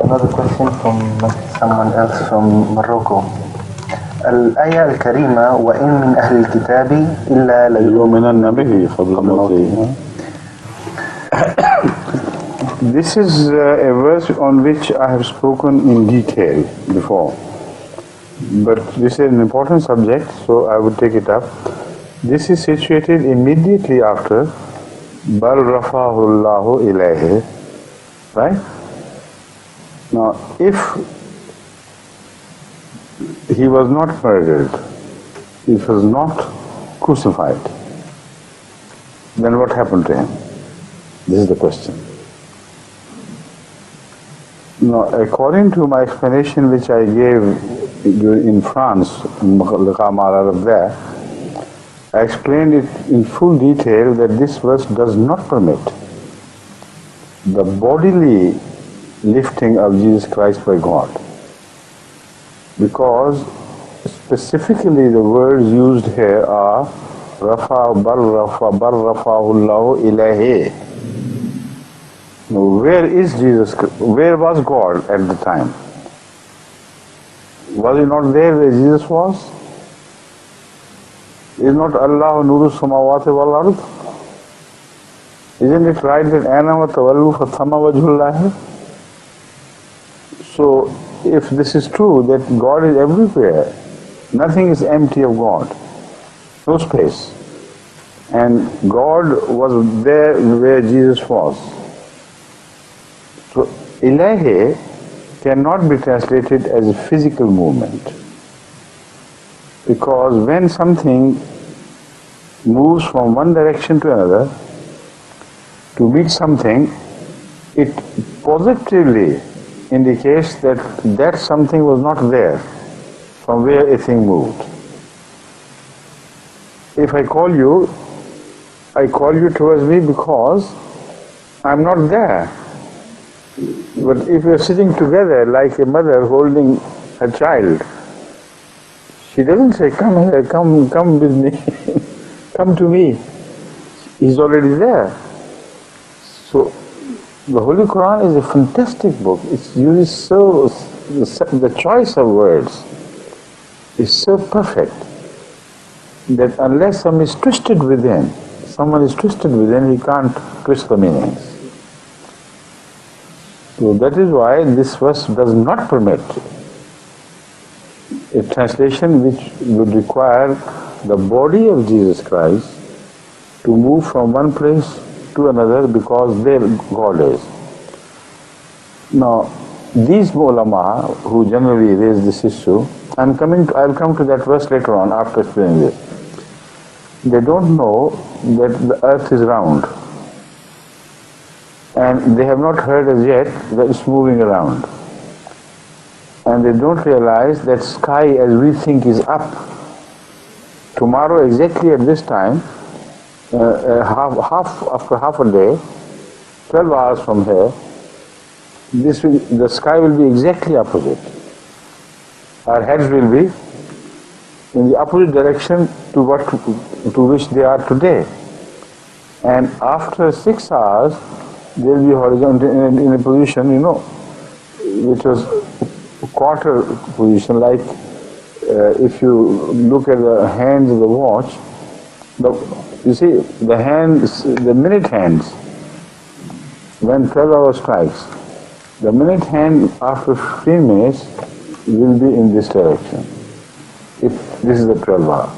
Another question from someone else from Morocco. الآية الكريمة وإن من أهل الكتاب إلا ليؤمنن به قبل موته. This is a verse on which I have spoken in detail before, but this is an important subject, so I would take it up. This is situated immediately after Bal Rafahullahu ilayhi, right? Now, if he was not murdered, he was not crucified, then what happened to him? This is the question. Now, according to my explanation which I gave in France, there, I explained it in full detail that this verse does not permit the bodily lifting of Jesus Christ by God, because specifically the words used here are Rafa bar Rafahullahu ilayhi. Where is Jesus? Where was God at the time? Was he not there where Jesus was? Is not Allah nuru samawati wal ard? Isn't it right that ana wa tawallu fathama wajhullahi? So if this is true, that God is everywhere, nothing is empty of God, no space, and God was there where Jesus was. So ilahi cannot be translated as a physical movement, because when something moves from one direction to another to meet something, it positively indicates that that something was not there from where a thing moved. If I call you towards me because I'm not there. But if you're sitting together like a mother holding her child, she doesn't say, come here, come with me, come to me. He's already there. So the Holy Quran is a fantastic book. It uses the choice of words is so perfect that unless someone is twisted within, he can't twist the meanings. So that is why this verse does not permit a translation which would require the body of Jesus Christ to move from one place to another because there God is. Now, these ulama who generally raise this issue, I'll come to that verse later on after explaining this. They don't know that the earth is round, and they have not heard as yet that it's moving around, and they don't realize that sky as we think is up. Tomorrow exactly at this time, after half a day, 12 hours from here, the sky will be exactly opposite. Our heads will be in the opposite direction to which they are today. And after 6 hours, they will be horizontal in a position, which was quarter position, like if you look at the hands of the watch, you see the minute hands, when 12 hours strikes, the minute hand after 15 minutes will be in this direction. This is the 12 hour.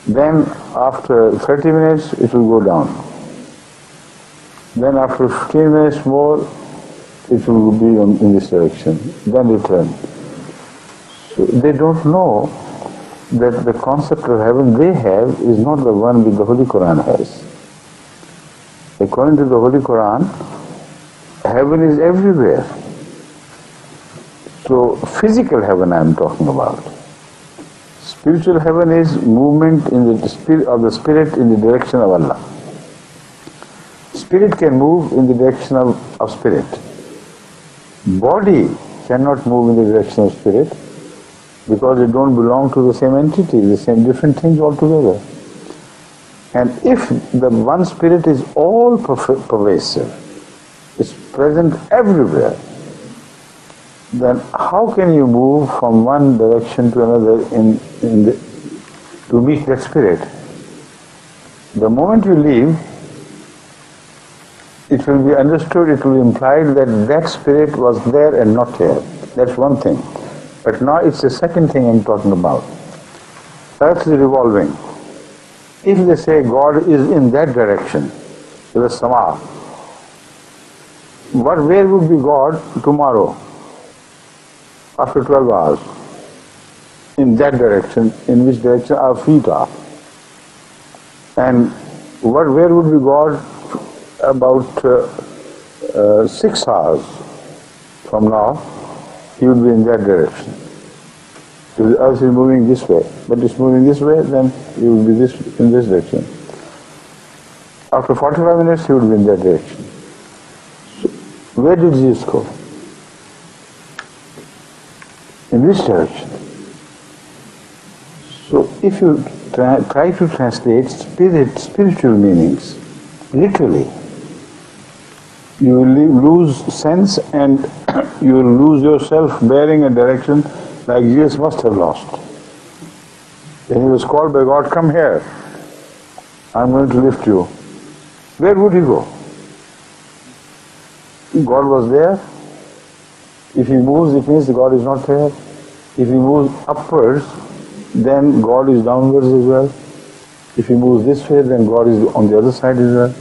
Then after 30 minutes it will go down. Then after 15 minutes more it will be in this direction. Then return. So they don't know that the concept of heaven they have is not the one which the Holy Quran has. According to the Holy Quran, heaven is everywhere. So physical heaven I am talking about. Spiritual heaven is movement in the spirit of the spirit in the direction of Allah. Spirit can move in the direction of spirit. Body cannot move in the direction of spirit because they don't belong to the same entity, the same different things altogether. And if the one spirit is all pervasive, It's present everywhere. Then how can you move from one direction to another to meet that spirit? The moment you leave, it will be understood, it will be implied that that spirit was there and not here. That's one thing. But now it's the second thing I'm talking about. Earth is revolving. If they say God is in that direction, to the sama, where would be God tomorrow, after 12 hours? In that direction, in which direction our feet are. And where would be God about 6 hours from now? He would be in that direction. If the earth is moving this way, but it's moving this way, then he would be in this direction. After 45 minutes, he would be in that direction. So, where did Jesus go? In this direction. So if you try to translate spiritual meanings literally, you will lose sense and you will lose yourself bearing a direction like Jesus must have lost. When he was called by God, come here, I'm going to lift you. Where would he go? God was there. If he moves, it means God is not there. If he moves upwards, then God is downwards as well. If he moves this way, then God is on the other side as well.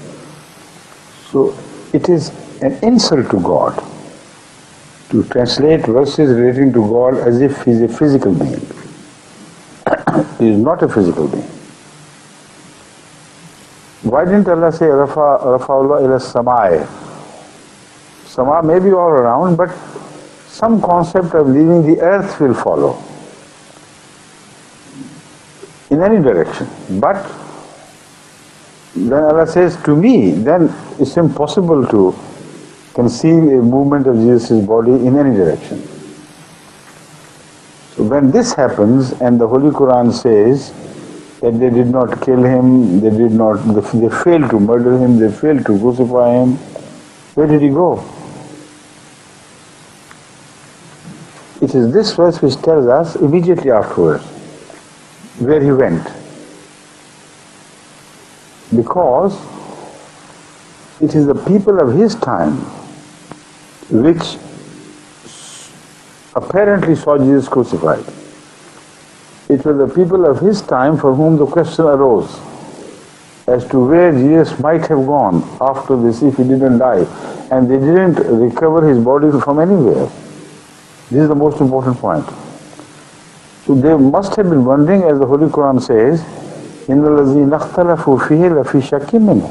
So it is an insult to God to translate verses relating to God as if he is a physical being. He is not a physical being. Why didn't Allah say Rafa'ullah ila samai? Sama may be all around, but some concept of leaving the earth will follow in any direction. But then Allah says to me, then it's impossible to conceive a movement of Jesus' body in any direction. So when this happens and the Holy Quran says that they did not kill him, they failed to murder him, they failed to crucify him, where did he go? It is this verse which tells us immediately afterwards where he went. Because it is the people of his time which apparently saw Jesus crucified. It was the people of his time for whom the question arose as to where Jesus might have gone after this if he didn't die. And they didn't recover his body from anywhere. This is the most important point. So they must have been wondering, as the Holy Quran says, إِنَّ الَّذِينَ اخْتَلَفُوا فِيهِ لَفِي شَكٍّ مِّنْهُ.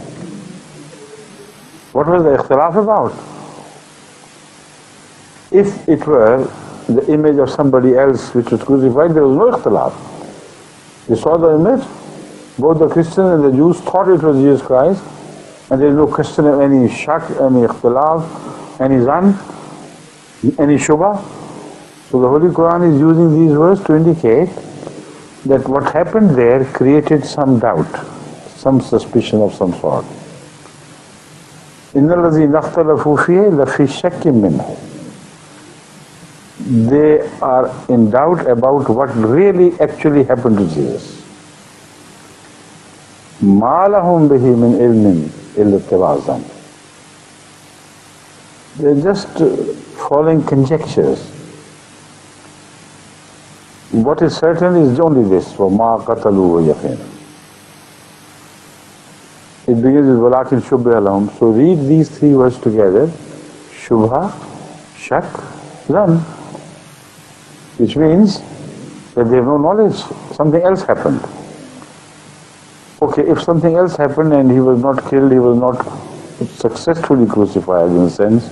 What was the ikhtilaf about? If it were the image of somebody else which was crucified, there was no ikhtilaf. They saw the image, both the Christians and the Jews thought it was Jesus Christ, and there is no question of any shak, any ikhtilaf, any zan, any shubha. So the Holy Quran is using these words to indicate that what happened there created some doubt, some suspicion of some sort. إِنَّ الَّذِينَ اخْتَلَفُوا فِيهِ لَفِي شَكٍّ مِّنْهُ. They are in doubt about what really actually happened to Jesus. مَا لَهُمْ بِهِ مِنْ عِلْمٍ إِلَّا اتِّبَاعَ الظَّنِّ. They're just following conjectures. What is certain is only this, وَمَا قَتَلُوهُ يَقِينًا. It begins with وَلَكِنْ شُبِّهَ لَهُمْ. So read these three words together, shubha, shak, zan, which means that they have no knowledge, something else happened. Okay, if something else happened and he was not killed, he was not successfully crucified in the sense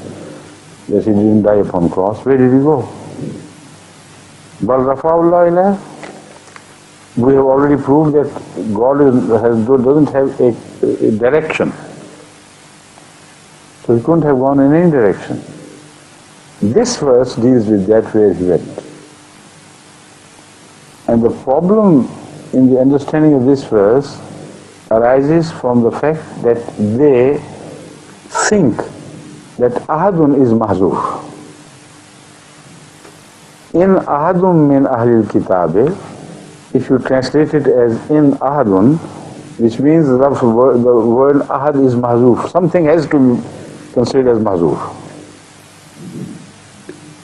that he didn't die upon cross, where did he go? Bal Rafa'ullah ilayh. We have already proved that God doesn't have a direction. So he couldn't have gone in any direction. This verse deals with that, where he went. And the problem in the understanding of this verse arises from the fact that they think that ahadun is mahzuf. In ahadun min ahlil kitabe, if you translate it as in ahadun, which means the word ahad is mahzuf. Something has to be considered as mahzuf.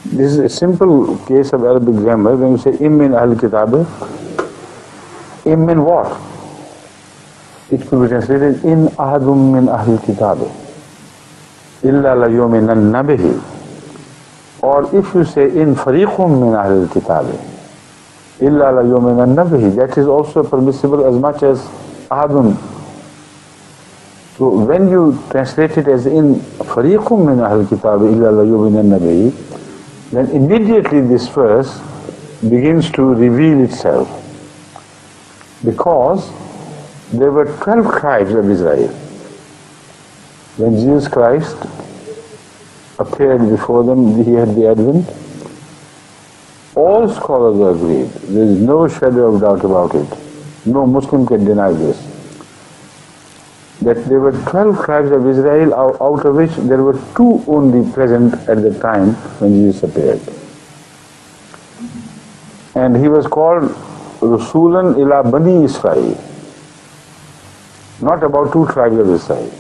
This is a simple case of Arabic grammar. When you say in min ahlil kitabe, in min what? It could be translated in ahadun min ahlil kitabe, illa la yu'minanna bihi. Or if you say in fariqum min ahlil kitabe, illa la yu'minanna bihi, that is also permissible as much as ahadun. So when you translate it as in fariqum min ahlil kitabe, illa la yu'minanna bihi, then immediately this verse begins to reveal itself. Because there were 12 tribes of Israel. When Jesus Christ appeared before them, he had the Advent. All scholars agreed. There is no shadow of doubt about it. No Muslim can deny this. That there were 12 tribes of Israel, out of which there were 2 only present at the time when Jesus appeared. And he was called Rasulan ila Bani Israel. Not about 2 tribes of Israel.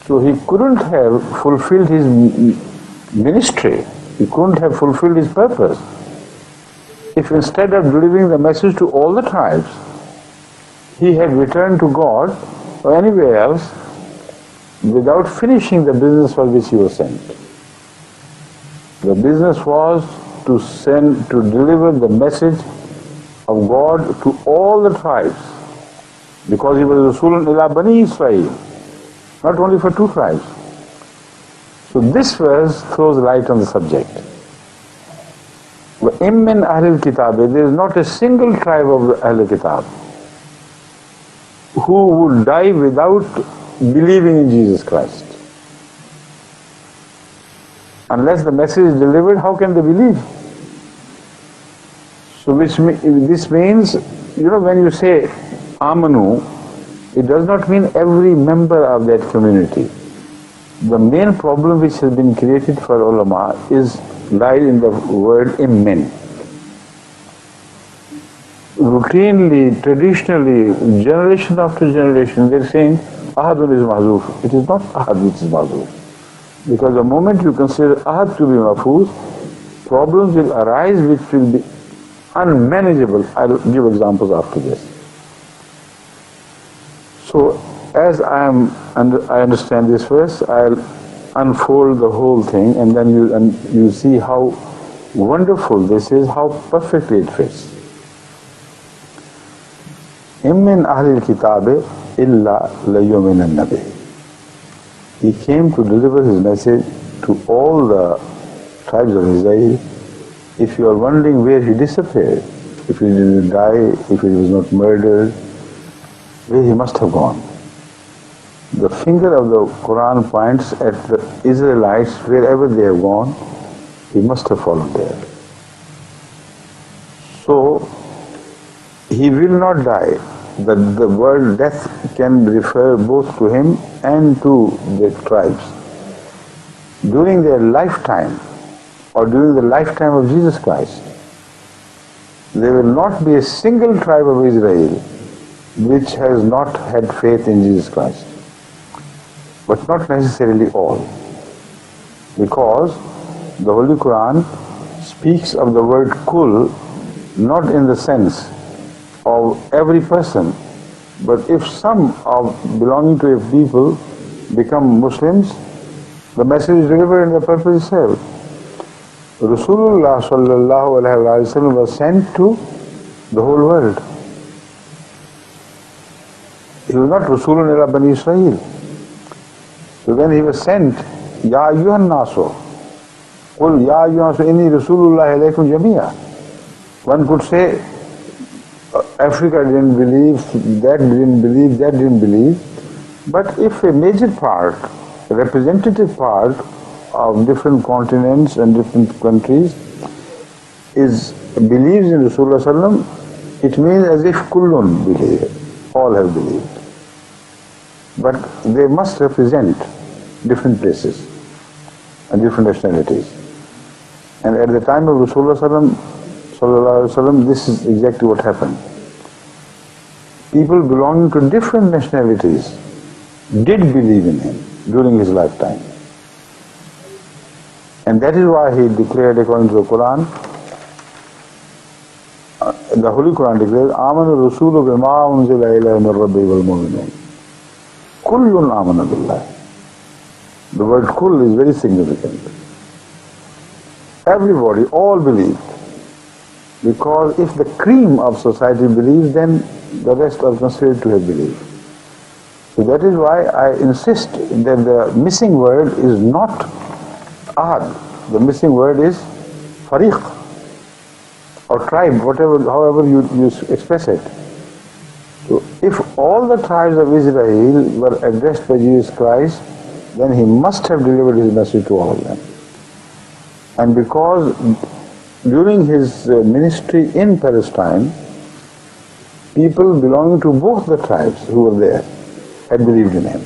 So he couldn't have fulfilled his ministry. He couldn't have fulfilled his purpose if instead of delivering the message to all the tribes, he had returned to God or anywhere else without finishing the business for which he was sent. The business was to deliver the message of God to all the tribes, because he was Rasulun ila Bani Israel, not only for 2 tribes. So this verse throws light on the subject. وَإِن مِّنْ أَهْلِ الْكِتَابِ, there is not a single tribe of the Ahl Kitab who would die without believing in Jesus Christ. Unless the message is delivered, how can they believe? So this means, when you say Amanu, it does not mean every member of that community. The main problem which has been created for ulama lies in the word immin. Routinely, traditionally, generation after generation, they're saying ahadun is mahzuf. It is not ahad which is mahzuf. Because the moment you consider ahad to be mahfuz, problems will arise which will be unmanageable. I'll give examples after this. So, as I understand this verse, I'll unfold the whole thing, and then you see how wonderful this is, how perfectly it fits. إِن مِّنْ أَهْلِ الْكِتَابِ إِلَّا لَيُؤْمِنَنَّ بِهِ. He came to deliver his message to all the tribes of Israel. If you are wondering where he disappeared, if he didn't die, if he was not murdered, where he must have gone. The finger of the Quran points at the Israelites, wherever they have gone, he must have fallen there. So, he will not die. The word death can refer both to him and to the tribes. During their lifetime, or during the lifetime of Jesus Christ, there will not be a single tribe of Israel which has not had faith in Jesus Christ. But not necessarily all. Because the Holy Quran speaks of the word kul not in the sense of every person, but if some of belonging to a people become Muslims, the message is delivered and the purpose is served. Rasulullah sallallahu alaihi wasallam was sent to the whole world. He was not Rasulun ila Bani Israel. So when he was sent, Ya ayyuhan nasu, Qul ya ayyuhan nasu inni Rasulullah alaykum jami'a. One could say, Africa didn't believe, that didn't believe, that didn't believe. But if a major part, a representative part of different continents and different countries believes in Rasulullah sallam, it means as if kullun believe, all have believed. But they must represent different places and different nationalities. And at the time of Rasulullah sallallahu alaihi wasallam, this is exactly what happened. People belonging to different nationalities did believe in him during his lifetime. And that is why he declared, according to the Quran, the Holy Quran declares, آمَنَ الرَّسُولُ بِمَا أُنزِلَ إِلَيْهِ مِنْ رَبِّهِ وَالْمُؤْمِنُونَ كُلٌّ آمَنَ بِاللَّهِ. The word kull is very significant. Everybody, all believed. Because if the cream of society believes, then the rest are considered to have believed. So that is why I insist that the missing word is not ahad. The missing word is fariq or tribe, however you express it. So if all the tribes of Israel were addressed by Jesus Christ, then he must have delivered his message to all of them. And because during his ministry in Palestine, people belonging to both the tribes who were there had believed in him.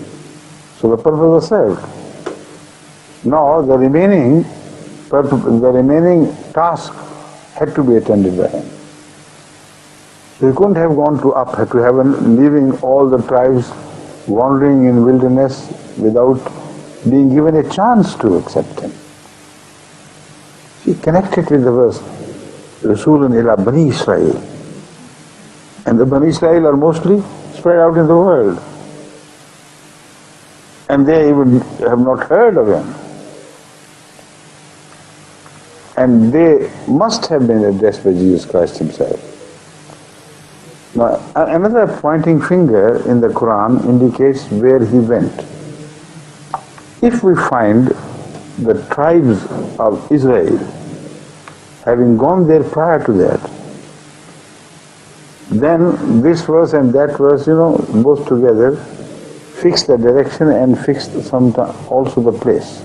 So the purpose was served. Now the remaining task had to be attended by him. So he couldn't have gone up to heaven, leaving all the tribes wandering in wilderness without being given a chance to accept him. He connected with the verse, Rasulun ila Bani Israel. And the Bani Israel are mostly spread out in the world. And they even have not heard of him. And they must have been addressed by Jesus Christ himself. Now, another pointing finger in the Quran indicates where he went. If we find the tribes of Israel having gone there prior to that, then this verse and that verse, both together, fix the direction and fix also the place.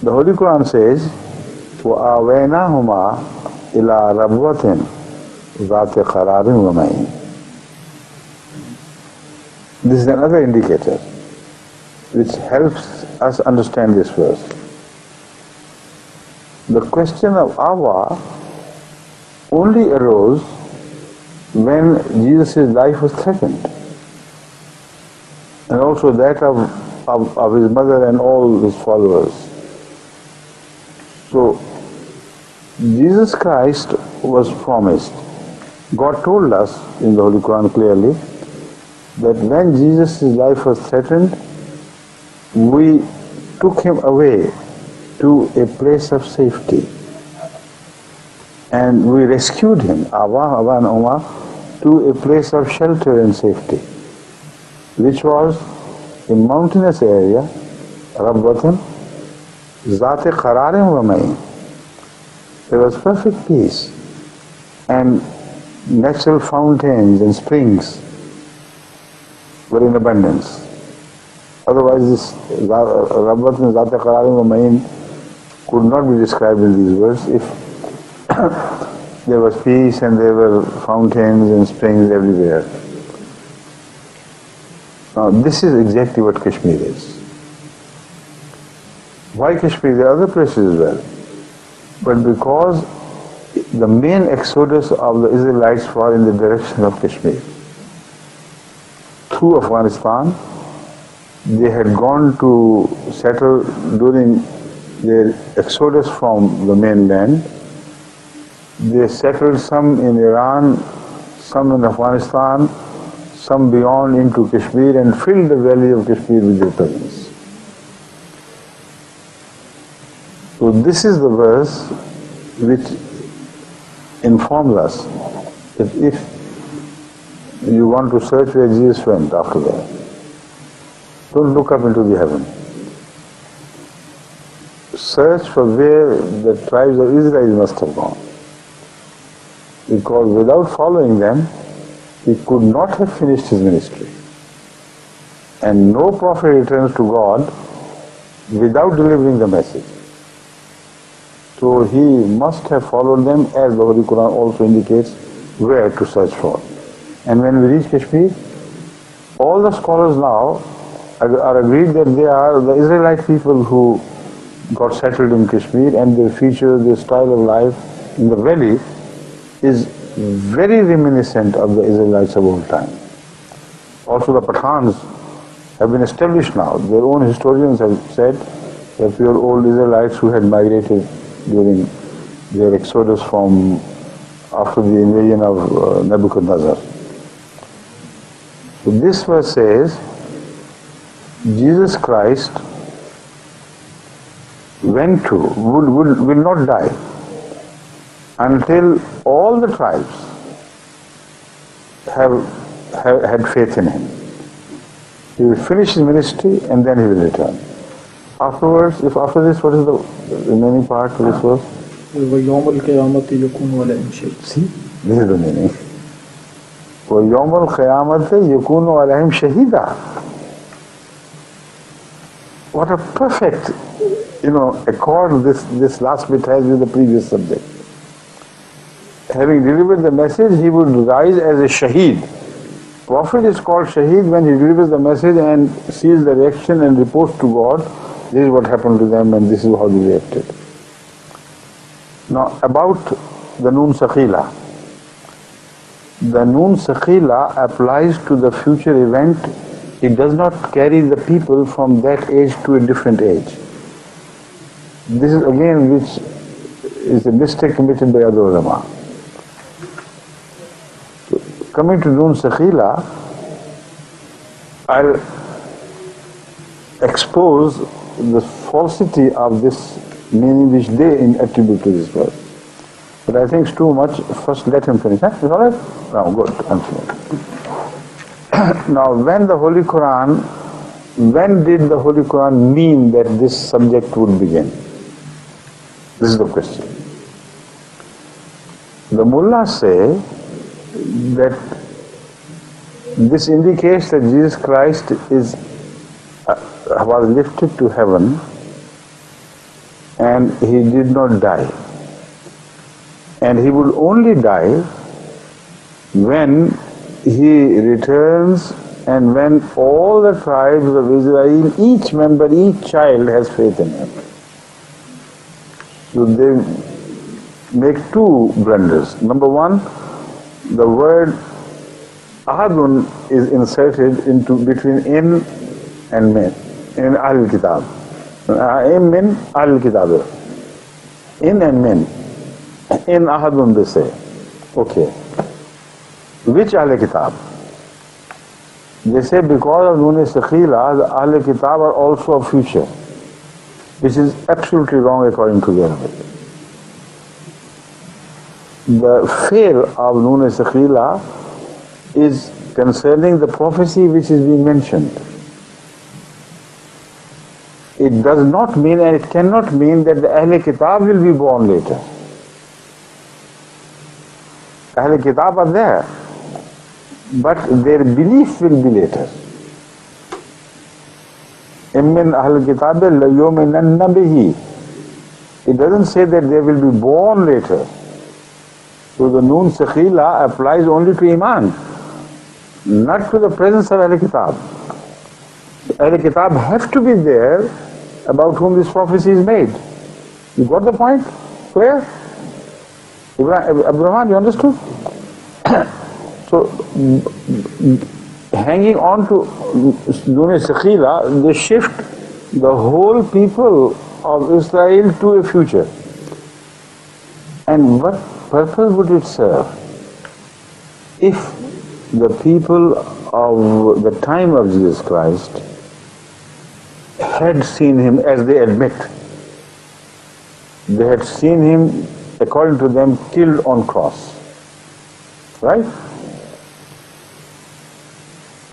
The Holy Quran says, وَآوَيْنَاهُمَا إِلَىٰ رَبْوَةٍ ذَاتِ قَرَارٍ وَمَعِينٍ. This is another indicator which helps us understand this verse. The question of Awa only arose when Jesus' life was threatened, and also that of his mother and all his followers. So Jesus Christ was promised. God told us in the Holy Quran clearly that when Jesus' life was threatened, we took him away to a place of safety. And we rescued him, to a place of shelter and safety, which was a mountainous area, Rabbatan, Zate Qararin wa Main. There was perfect peace and natural fountains and springs were in abundance. Otherwise this Rabbatan, Zate Qararin wa Main could not be described in these words if there was peace and there were fountains and springs everywhere. Now this is exactly what Kashmir is. Why Kashmir? There are other places as well. But because the main exodus of the Israelites was in the direction of Kashmir. Through Afghanistan, they had gone to settle during their exodus from the mainland. They settled some in Iran, some in Afghanistan, some beyond into Kashmir, and filled the valley of Kashmir with their presence. So this is the verse which informs us that if you want to search where Jesus went after that, don't look up into the heaven. Search for where the tribes of Israel must have gone. Because without following them, he could not have finished his ministry. And no prophet returns to God without delivering the message. So he must have followed them, as the Holy Quran also indicates where to search for. And when we reach Kashmir, all the scholars now are agreed that they are the Israelite people who got settled in Kashmir, and their features, their style of life in the valley is very reminiscent of the Israelites of old time. Also the Pathans have been established now. Their own historians have said that pure old Israelites who had migrated during their exodus from after the invasion of Nebuchadnezzar. So this verse says, Jesus Christ will not die until all the tribes had faith in him. He will finish his ministry and then he will return. Afterwards, after this, what is the remaining part of this verse? وَيَوْمَ الْقِيَامَةِ يَكُونُ عَلَيْهِمْ شَهِيدٌ. See, this is the meaning. وَيَوْمَ الْقِيَامَةِ يَكُونُ عَلَيْهِمْ شَهِيدًا. What a perfect, accord this last bit has with the previous subject. Having delivered the message, he would rise as a shaheed. Prophet is called shaheed when he delivers the message and sees the reaction and reports to God, this is what happened to them and this is how they reacted. Now about the Noon Sakhila. The Noon Sakhila applies to the future event. It does not carry the people from that age to a different age. This is again which is a mistake committed by other ulama. Coming to Noon Sakhila, I'll expose the falsity of this meaning which they attribute to this verse. But I think it's too much. First let him finish. Is all right? No, good. Continue. Now when did the Holy Quran mean that this subject would begin? This is the question. The mullahs say that this indicates that Jesus Christ was lifted to heaven and he did not die. And he will only die when he returns and when all the tribes of Israel, each member, each child has faith in him. So they make two blunders. Number one, the word ahadun is inserted between in and min, in al-kitab. In min al-kitab. In and min. In ahadun they say. Okay. Which al-kitab? They say because of Noon Sakhila, the al-kitab are also of future, which is absolutely wrong according to their way. The fail of Noon Sakhila is concerning the prophecy which is being mentioned. It does not mean and it cannot mean that the Ahl Kitab will be born later. Ahl Kitab are there, but their belief will be later. Immin Ahl Kitab la yu'minanna bihi. It doesn't say that they will be born later. So the Noon Sakhila applies only to Iman, not to the presence of Ahl Kitab. Ahl Kitab have to be there about whom this prophecy is made. You got the point? Clear? Abraham, you understood? So, hanging on to Noon Sakhila, they shift the whole people of Israel to a future. And what purpose would it serve if the people of the time of Jesus Christ had seen him, as they admit? They had seen him, according to them, killed on cross. Right?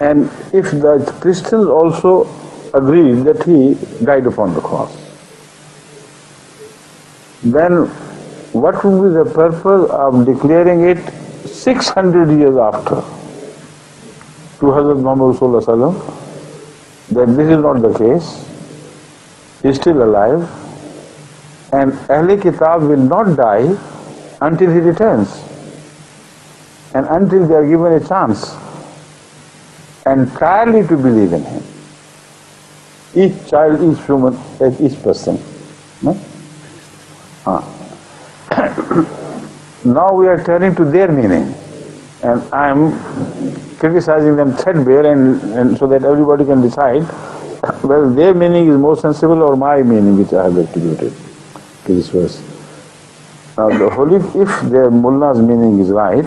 And if the Christians also agreed that he died upon the cross, then what would be the purpose of declaring it 600 years after to Hazrat Muhammad Sallallahu Alaihi Wasallam that this is not the case, he is still alive, and Ahl Kitab will not die until he returns and until they are given a chance. entirely to believe in him. Each child, each human, each person. No? Now we are turning to their meaning, and I am criticizing them threadbare, and so that everybody can decide whether their meaning is more sensible or my meaning which I have attributed to this verse. Now if their mullah's meaning is right,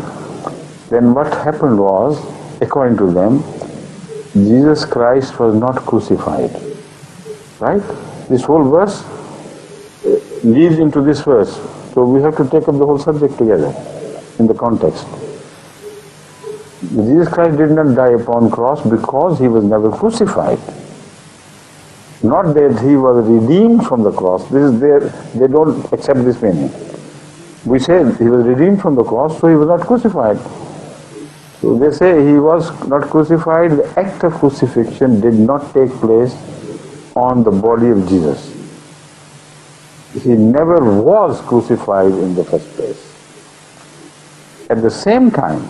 then what happened was, according to them, Jesus Christ was not crucified. Right? This whole verse leads into this verse. So we have to take up the whole subject together in the context. Jesus Christ did not die upon cross because he was never crucified. Not that he was redeemed from the cross. They don't accept this meaning. We say he was redeemed from the cross, so he was not crucified. So they say he was not crucified. The act of crucifixion did not take place on the body of Jesus. He never was crucified in the first place. At the same time,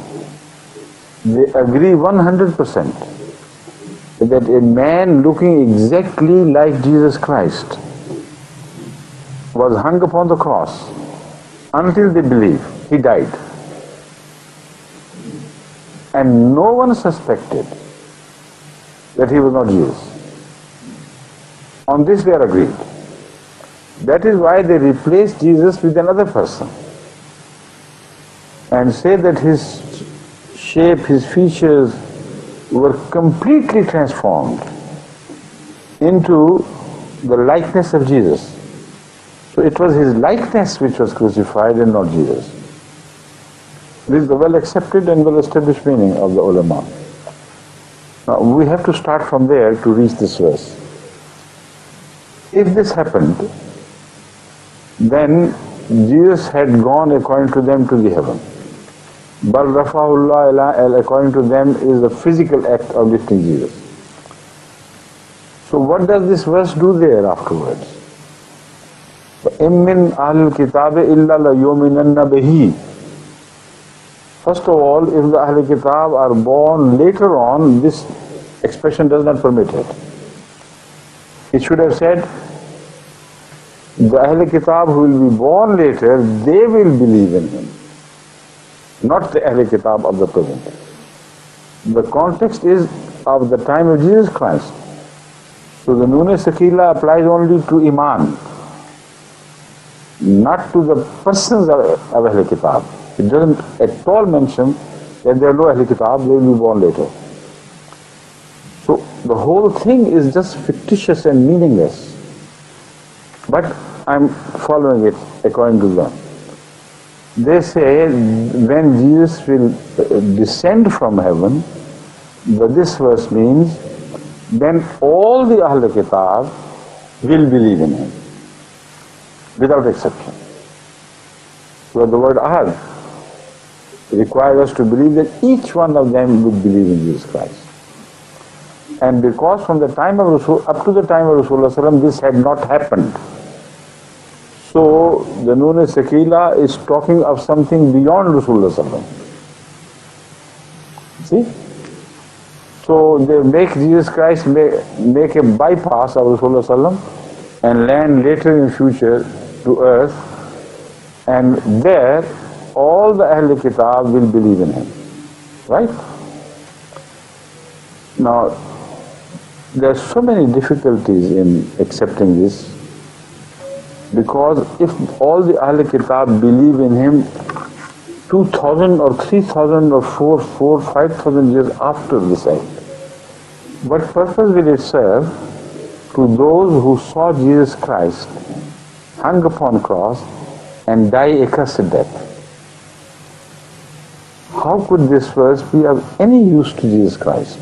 they agree 100% that a man looking exactly like Jesus Christ was hung upon the cross until they believe he died. And no one suspected that he was not Jesus. On this they are agreed. That is why they replaced Jesus with another person and say that his shape, his features were completely transformed into the likeness of Jesus. So it was his likeness which was crucified and not Jesus. This is the well accepted and well established meaning of the ulama. Now we have to start from there to reach this verse. If this happened, then Jesus had gone according to them to the heaven. Bal rafa'ullah ila, according to them, is the physical act of lifting Jesus. So what does this verse do there afterwards? مِّنْ أَهْلِ الْكِتَابِ إِلَّا لَيُؤْمِنَنَّ بِهِ. First of all, if the Ahl Kitab are born later on, this expression does not permit it. It should have said, the Ahl Kitab who will be born later, they will believe in him. Not the Ahl Kitab of the present. The context is of the time of Jesus Christ. So the Nun Sakila applies only to Iman, not to the persons of Ahl Kitab. It doesn't at all mention that there are no Ahl Kitab, they will be born later. So the whole thing is just fictitious and meaningless. But I'm following it according to them. They say when Jesus will descend from heaven, this verse means then all the Ahl Kitab will believe in him, without exception. So the word Ahad requires us to believe that each one of them would believe in Jesus Christ. And because from the time of Rasul, up to the time of Rasulullah this had not happened, so the Nun Sakila is talking of something beyond Rasulullah. See? So they make Jesus Christ make a bypass of Rasulullah and land later in future to earth, and there all the Ahl Kitab will believe in him. Right? Now, there are so many difficulties in accepting this, because if all the Ahl Kitab believe in him 2,000 or 3,000 or 4,000, 5,000 years after this act, what purpose will it serve to those who saw Jesus Christ hung upon cross and die a cursed death? How could this verse be of any use to Jesus Christ?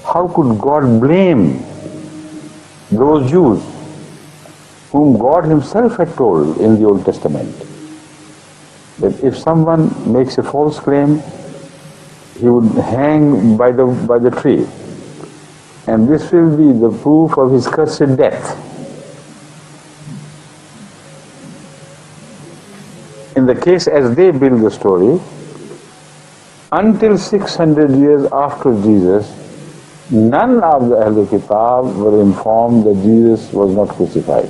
How could God blame those Jews whom God himself had told in the Old Testament that if someone makes a false claim, he would hang by the tree, and this will be the proof of his cursed death. In the case as they build the story, until 600 years after Jesus, none of the Ahl Kitab were informed that Jesus was not crucified.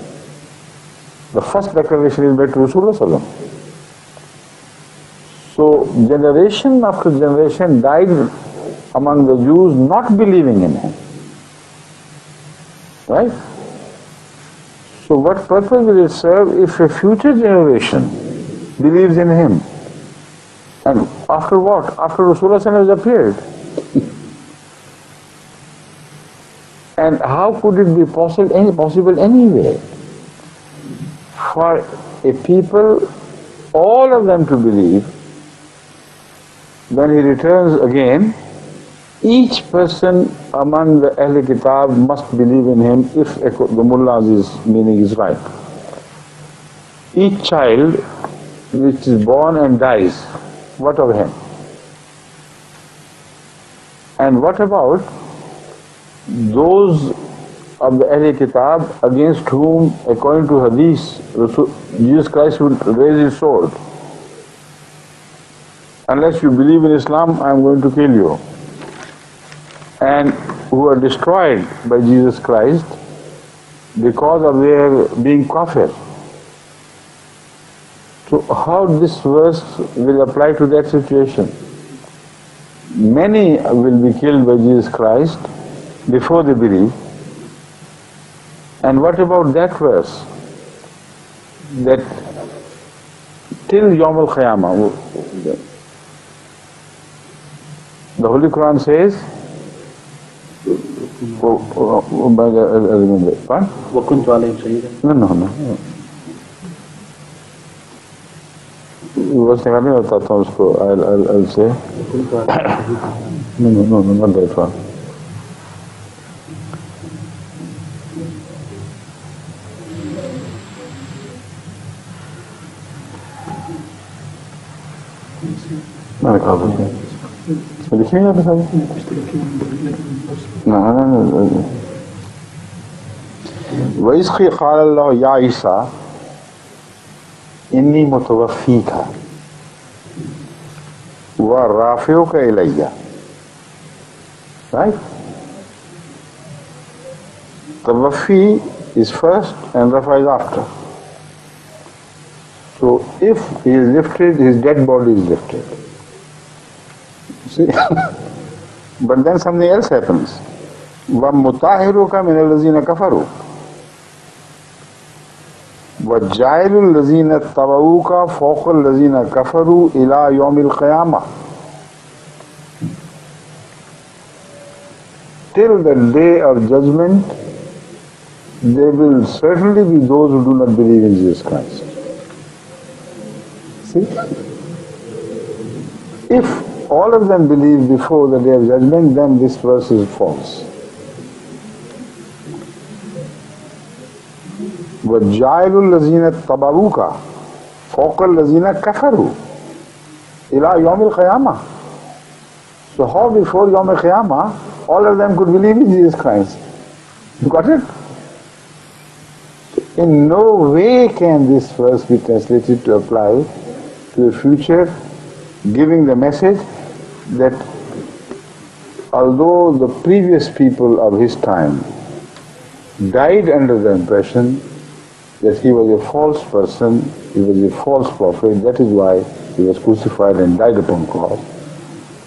The first declaration is made to Rasulullah sallallahu alaihi wasallam. So generation after generation died among the Jews not believing in him. Right? So what purpose will it serve if a future generation believes in him? And after what? After Rasulullah sallallahu alaihi wasallam has appeared. And how could it be possible anyway for a people, all of them to believe, when he returns again, each person among the Ahl Kitab must believe in him if the Mullah's meaning is right. Each child which is born and dies, what of him? And what about those of the Ahl Kitab against whom, according to Hadith, Jesus Christ would raise his sword? Unless you believe in Islam, I am going to kill you. And who are destroyed by Jesus Christ because of their being kafir. So how this verse will apply to that situation? Many will be killed by Jesus Christ before they believe. And what about that verse? That till Yawm al-Qiyamah, the Holy Quran says, no. Was निकालने बताता हूँ उसको. I'll say. No, not that one. मैंने कहा था लिखेंगे आप साहब? No. वइज़ क़ाल अल्लाह या ईसा इन्नी मुतवफ़्फ़ीका व राफ़िउका इलैया. Right? Tawaffi is first and Rafa is after. So if he is lifted, his dead body is lifted. See? But then something else happens. وَمُطَاهِرُكَ مِنَ الَّذِينَ كَفَرُوا وَجَعِلُ الَّذِينَ اتَّبَعُوكَ فَوْقَ الَّذِينَ كَفَرُوا إِلَى يَوْمِ الْقِيَامَةِ. Till the day of judgment, there will certainly be those who do not believe in Jesus Christ. See? If all of them believe before the day of judgment, then this verse is false. وَجَعِلُ الَّذِينَ اتَّبَعُوكَ فَوْقَ الَّذِينَ كَفَرُوا إِلَى يَوْمِ الْقِيَامَةِ. So how before Yawm al-Qiyamah, all of them could believe in Jesus Christ? You got it? In no way can this verse be translated to apply to the future, giving the message that although the previous people of his time died under the impression that he was a false person, he was a false prophet, that is why he was crucified and died upon cross.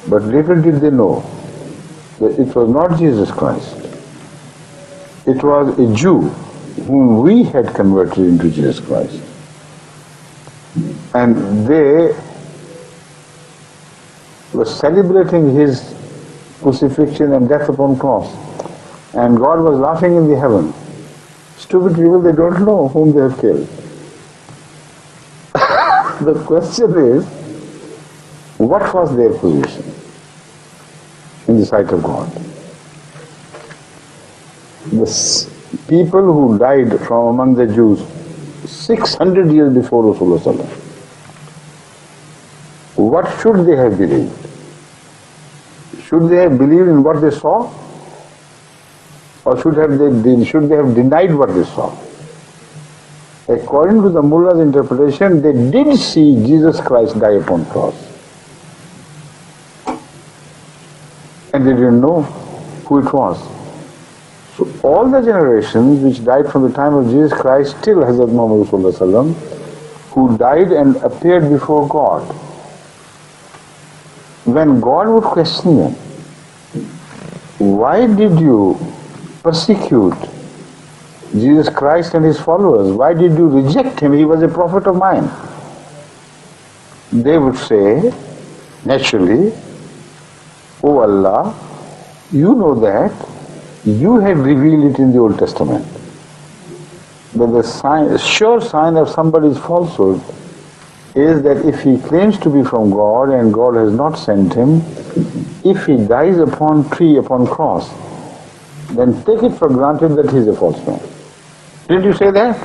But little did they know that it was not Jesus Christ. It was a Jew whom we had converted into Jesus Christ. And they were celebrating his crucifixion and death upon cross. And God was laughing in the heaven. Stupid people, they don't know whom they have killed. The question is, what was their position in the sight of God? The people who died from among the Jews 600 years before Rasulullah, what should they have believed? Should they have believed in what they saw? Or should they have denied what they saw? According to the Mullah's interpretation, they did see Jesus Christ die upon cross. and they didn't know who it was. So all the generations which died from the time of Jesus Christ till Hazrat Muhammad Sallallahu Alaihi Wasallam, who died and appeared before God, when God would question them, why did you persecute Jesus Christ and his followers? Why did you reject him? He was a prophet of mine. They would say, naturally, "Oh Allah, you know that you had revealed it in the Old Testament. But the sure sign of somebody's falsehood is that if he claims to be from God and God has not sent him, if he dies upon tree, upon cross, then take it for granted that he is a false man." Didn't you say that?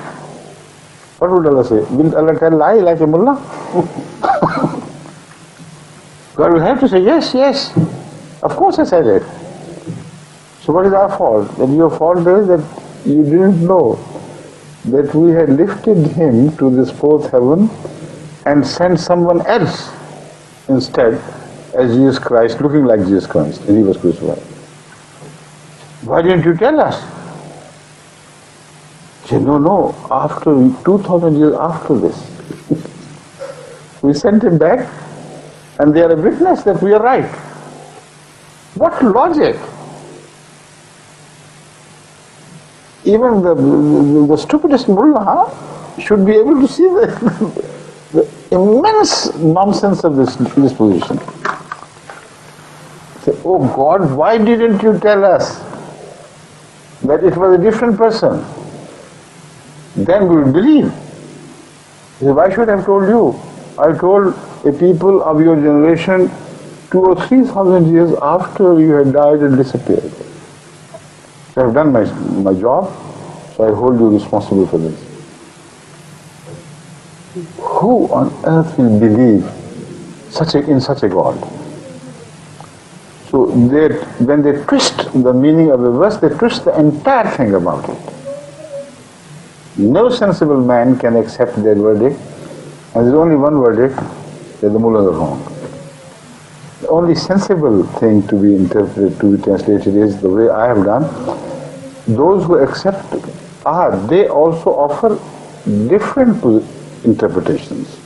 What would Allah say? Will Allah tell lie like a mullah? God will have to say, yes, yes, of course I said it. So what is our fault? That your fault is that you didn't know that we had lifted him to this fourth heaven and sent someone else instead as Jesus Christ, looking like Jesus Christ, and he was crucified. Why didn't you tell us? He said, no, after 2000 years after this, we sent him back and they are a witness that we are right. What logic? Even the stupidest mullah should be able to see the immense nonsense of this position. Say, oh God, why didn't you tell us that it was a different person? Then we will believe. He said, why should I have told you? I told a people of your generation 2,000 or 3,000 years after you had died and disappeared. So I have done my job, so I hold you responsible for this. Who on earth will believe in such a God? So when they twist the meaning of the verse, they twist the entire thing about it. No sensible man can accept their verdict, and there's only one verdict, that the mullahs are wrong. The only sensible thing to be interpreted, to be translated is the way I have done. Those who accept they also offer different interpretations.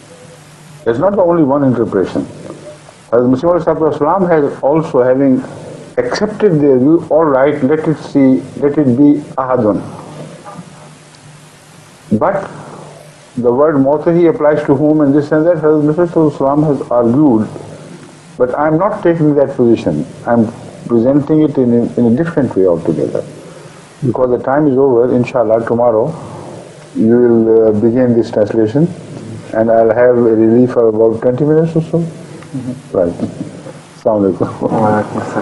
There's not the only one interpretation. As Muslim Islam has also, having accepted their view, all right, let it be ahadun. But the word Mautahi applies to whom and this and that. Hazrat Islam has argued, but I'm not taking that position. I'm presenting it in a different way altogether. Because the time is over, inshallah, tomorrow you will begin this translation and I'll have a relief for about 20 minutes or so. Right. Assalamu alaikum.